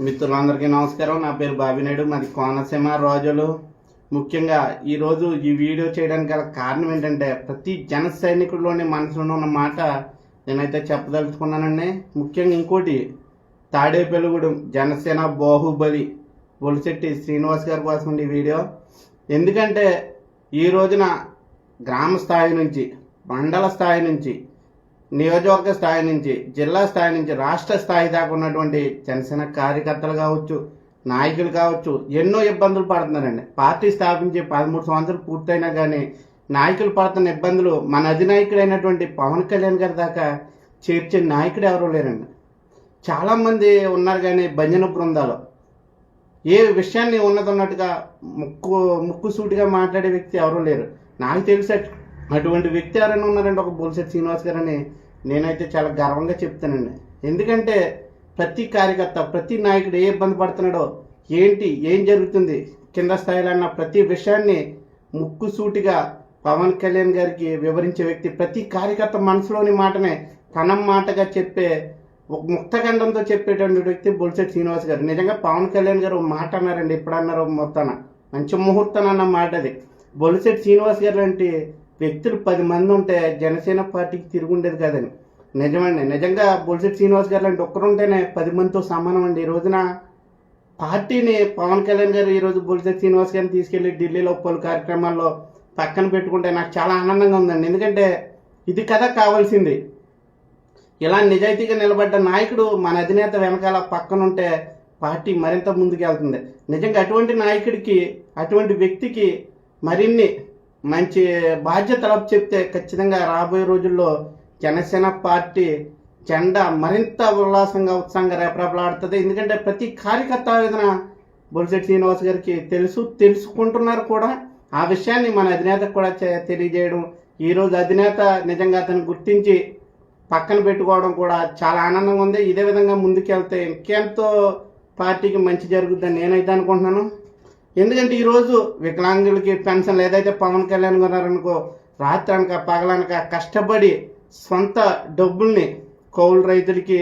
మిత్రులందరికీ నమస్కారం. నా పేరు బాబినాయుడు, మాది కోనసీమ రోజులు. ముఖ్యంగా ఈరోజు ఈ వీడియో చేయడానికి గల కారణం ఏంటంటే, ప్రతి జన సైనికుడిలోని మనసులో ఉన్న మాట నేనైతే చెప్పదలుచుకున్నానండి. ముఖ్యంగా ఇంకోటి, తాడేపల్లిగూడెం జనసేన బాహుబలి బొలిశెట్టి శ్రీనివాస్ గారి కోసం ఈ వీడియో. ఎందుకంటే ఈ రోజున గ్రామ స్థాయి నుంచి, మండల స్థాయి నుంచి, నియోజకవర్గ స్థాయి నుంచి, జిల్లా స్థాయి నుంచి, రాష్ట్ర స్థాయి దాకా ఉన్నటువంటి జనసేన కార్యకర్తలు కావచ్చు, నాయకులు కావచ్చు, ఎన్నో ఇబ్బందులు పడుతున్నారండి. పార్టీ స్థాపించి 13 సంవత్సరాలు పూర్తయినా కానీ నాయకులు పడుతున్న ఇబ్బందులు మన అధినాయకుడైనటువంటి పవన్ కళ్యాణ్ గారి దాకా చేర్చే నాయకుడు ఎవరూ లేరండి. చాలామంది ఉన్నారు కానీ భజన బృందాలు ఏ విషయాన్ని ఉన్నట్టుగా ముక్కుసూటిగా మాట్లాడే వ్యక్తి ఎవరూ లేరు. నాకు తెలిసి అటువంటి వ్యక్తి ఎవరైనా ఉన్నారంటే ఒక బొలిశెట్టి శ్రీనివాస్ గారు అని నేనైతే చాలా గర్వంగా చెప్తానండి. ఎందుకంటే ప్రతి కార్యకర్త, ప్రతి నాయకుడు ఏ ఇబ్బంది పడుతున్నాడో, ఏం జరుగుతుంది కింద స్థాయిలో అన్న ప్రతి విషయాన్ని ముక్కుసూటిగా పవన్ కళ్యాణ్ గారికి వివరించే వ్యక్తి. ప్రతి కార్యకర్త మనసులోని మాటనే తన మాటగా చెప్పే, ఒక ముక్తఖండంతో చెప్పేటువంటి వ్యక్తి బొలిశెట్టి శ్రీనివాస్ గారు. నిజంగా పవన్ కళ్యాణ్ గారు మాట అన్నారండి, ఎప్పుడు అన్నారో మొత్తాన మంచి ముహూర్తం అన్న మాట అది. బొలిశెట్టి శ్రీనివాస్ గారు లాంటి వ్యక్తులు 10 మంది ఉంటే జనసేన పార్టీకి తిరుగుండేది కాదని. నిజమండి. నిజంగా బొలిశెట్టి శ్రీనివాస్ గారు లాంటి ఒక్కరుంటేనే 10 మందితో సమానం అండి. ఈ రోజున పార్టీని పవన్ కళ్యాణ్ గారు ఈరోజు బొలిశెట్టి శ్రీనివాస్ గారిని తీసుకెళ్లి ఢిల్లీలో పలు కార్యక్రమాల్లో పక్కన పెట్టుకుంటే నాకు చాలా ఆనందంగా ఉందండి. ఎందుకంటే ఇది కదా కావాల్సింది. ఇలా నిజాయితీగా నిలబడ్డ నాయకుడు మన అధినేత వెనకాల పక్కనుంటే పార్టీ మరింత ముందుకెళ్తుంది. నిజంగా అటువంటి నాయకుడికి, అటువంటి వ్యక్తికి మరిన్ని మంచి బాధ్యతలు చెప్తే ఖచ్చితంగా రాబోయే రోజుల్లో జనసేన పార్టీ జెండా మరింత ఉల్లాసంగా, ఉత్సాహంగా రేపరేపలాడుతుంది. ఎందుకంటే ప్రతి కార్యకర్త ఆవేదన బొలిశెట్టి శ్రీనివాస్ గారికి తెలుసుకుంటున్నారు కూడా. ఆ విషయాన్ని మన అధినేతకు కూడా తెలియజేయడం, ఈరోజు అధినేత నిజంగా అతను గుర్తించి పక్కన పెట్టుకోవడం కూడా చాలా ఆనందంగా ఉంది. ఇదే విధంగా ముందుకెళ్తే ఇంకెంతో పార్టీకి మంచి జరుగుతుందని నేనైతే అనుకుంటున్నాను. ఎందుకంటే ఈరోజు వికలాంగులకి పెన్షన్ ఏదైతే పవన్ కళ్యాణ్ గారనుకో, రాత్రి అనక పగలనక కష్టపడి సొంత డబ్బుల్ని కౌలు రైతులకి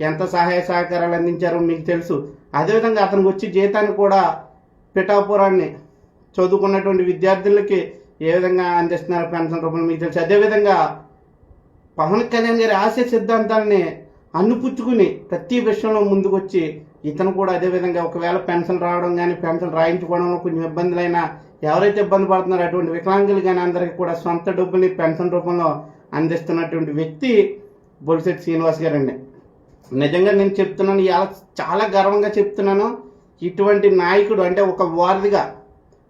ఎంత సహాయ సహకారాలు అందించారో మీకు తెలుసు. అదేవిధంగా అతనికి వచ్చి జీతాన్ని కూడా పిఠాపురాన్ని చదువుకున్నటువంటి విద్యార్థులకి ఏ విధంగా అందిస్తున్నారు పెన్షన్ రూపంలో మీకు తెలుసు. అదేవిధంగా పవన్ కళ్యాణ్ గారి ఆశయ సిద్ధాంతాలని అన్నుపుచ్చుకుని ప్రతి విషయంలో ముందుకొచ్చి ఇతను కూడా అదేవిధంగా ఒకవేళ పెన్షన్ రావడం కానీ, పెన్షన్ రాయించుకోవడంలో కొంచెం ఇబ్బందులైనా, ఎవరైతే ఇబ్బంది పడుతున్నారో అటువంటి వికలాంగులు కానీ అందరికీ కూడా సొంత డబ్బుని పెన్షన్ రూపంలో అందిస్తున్నటువంటి వ్యక్తి బొలిశెట్టి శ్రీనివాస్ గారు అండి. నిజంగా నేను చెప్తున్నాను, ఇలా చాలా గర్వంగా చెప్తున్నాను. ఇటువంటి నాయకుడు అంటే ఒక వారధిగా,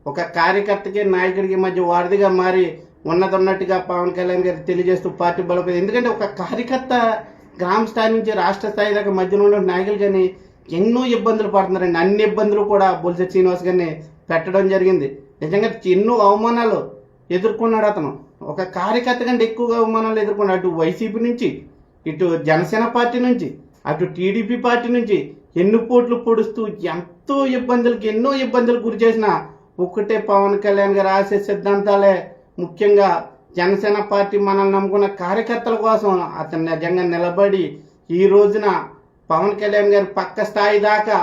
ఒక కార్యకర్తకి నాయకుడికి మధ్య వారధిగా మారి ఉన్నట్టుగా పవన్ కళ్యాణ్ గారు తెలియజేస్తూ పార్టీ బలపడింది. ఎందుకంటే ఒక కార్యకర్త గ్రామ స్థాయి నుంచి రాష్ట్ర స్థాయి దాకా మధ్యలో ఉన్న నాయకులు కానీ ఎన్నో ఇబ్బందులు పడుతున్నారండి. అన్ని ఇబ్బందులు కూడా బొలిశెట్టి శ్రీనివాస్ గారిని పెట్టడం జరిగింది. నిజంగా ఎన్నో అవమానాలు ఎదుర్కొన్నాడు అతను. ఒక కార్యకర్త కంటే ఎక్కువగా అవమానాలు ఎదుర్కొన్నాడు. అటు వైసీపీ నుంచి, ఇటు జనసేన పార్టీ నుంచి, అటు టీడీపీ పార్టీ నుంచి ఎన్ని పోట్లు పొడుస్తూ ఎన్నో ఇబ్బందులు గురి చేసిన ఒక్కటే పవన్ కళ్యాణ్ గారి ఆశయ సిద్ధాంతాలే. ముఖ్యంగా జనసేన పార్టీ మనల్ని నమ్ముకున్న కార్యకర్తల కోసం అతను నిజంగా నిలబడి ఈ రోజున పవన్ కళ్యాణ్ గారి పక్క స్థాయి దాకా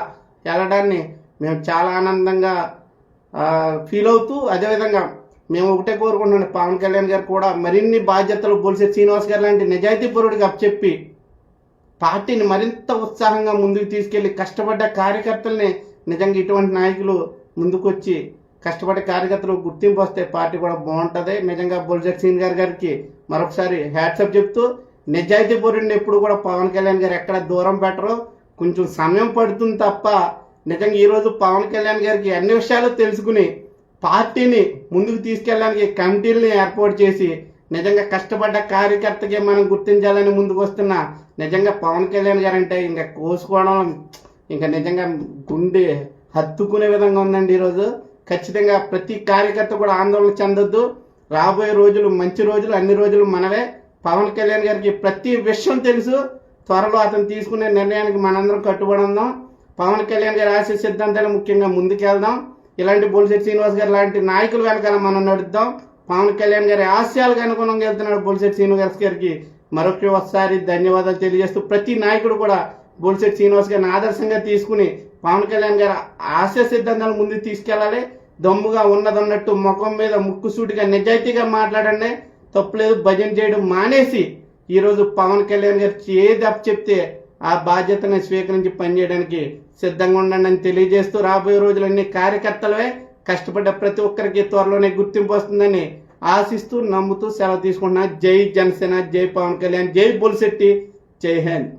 వెళ్ళడాన్ని మేము చాలా ఆనందంగా ఫీల్ అవుతూ, అదేవిధంగా మేము ఒకటే కోరుకుంటున్నాం, పవన్ కళ్యాణ్ గారు కూడా మరిన్ని బాధ్యతలు బొలిశెట్టి శ్రీనివాస్ గారు లాంటి నిజాయితీపరుడికి అప్పచెప్పి పార్టీని మరింత ఉత్సాహంగా ముందుకు తీసుకెళ్లి కష్టపడ్డ కార్యకర్తల్ని, నిజంగా ఇటువంటి నాయకులు ముందుకొచ్చి కష్టపడే కార్యకర్తలు గుర్తింపు వస్తే పార్టీ కూడా బాగుంటుంది. నిజంగా బొలిశెట్టి శ్రీనివాస్ గారికి మరొకసారి హ్యాట్సప్ చెప్తూ, నిజాయితీ పరుడిని ఎప్పుడు కూడా పవన్ కళ్యాణ్ గారు ఎక్కడ దూరం పెట్టరు. కొంచెం సమయం పడుతుంది తప్ప నిజంగా ఈరోజు పవన్ కళ్యాణ్ గారికి అన్ని విషయాలు తెలుసుకుని పార్టీని ముందుకు తీసుకెళ్ళడానికి కమిటీలని ఏర్పాటు చేసి నిజంగా కష్టపడ్డ కార్యకర్తకి మనం గుర్తించాలని ముందుకు వస్తున్న నిజంగా పవన్ కళ్యాణ్ గారు అంటే ఇంకా కోసుకోవడం, ఇంకా నిజంగా గుండె హత్తుకునే విధంగా ఉందండి. ఈరోజు ఖచ్చితంగా ప్రతి కార్యకర్త కూడా ఆందోళన చెందొద్దు. రాబోయే రోజులు మంచి రోజులు, అన్ని రోజులు మనవే. పవన్ కళ్యాణ్ గారికి ప్రతి విషయం తెలుసు. త్వరలో అతను తీసుకునే నిర్ణయానికి మనందరం కట్టుబడి ఉందాం. పవన్ కళ్యాణ్ గారి ఆశయ సిద్ధాంతాలు ముఖ్యంగా ముందుకెళ్దాం. ఇలాంటి బొలిశెట్టి శ్రీనివాస్ గారు లాంటి నాయకులు వెనకాల మనం నడుద్దాం. పవన్ కళ్యాణ్ గారి ఆశయాలకు అనుగుణంగా వెళ్తున్నాడు బొలిశెట్టి శ్రీనివాస్ గారికి మరొకసారి ధన్యవాదాలు తెలియజేస్తూ, ప్రతి నాయకుడు కూడా బొలిశెట్టి శ్రీనివాస్ గారిని ఆదర్శంగా తీసుకుని పవన్ కళ్యాణ్ గారు ఆశయ సిద్ధాంతాలు ముందుకు తీసుకెళ్లాలి. దమ్ముగా ఉన్నదన్నట్టు ముఖం మీద ముక్కుసూటిగా నిజాయితీగా మాట్లాడండి, తప్పులేదు. భజన చేయడం మానేసి ఈరోజు పవన్ కళ్యాణ్ గారు ఏది చెప్తే ఆ బాధ్యతను స్వీకరించి పనిచేయడానికి సిద్ధంగా ఉండండి అని తెలియజేస్తూ, రాబోయే రోజులన్నీ కార్యకర్తలవే కష్టపడ్డ ప్రతి ఒక్కరికి త్వరలోనే గుర్తింపు వస్తుందని ఆశిస్తూ నమ్ముతూ సెలవు తీసుకుంటున్నా. జై జనసేన, జై పవన్ కళ్యాణ్, జై బొలిశెట్టి, జై హింద్.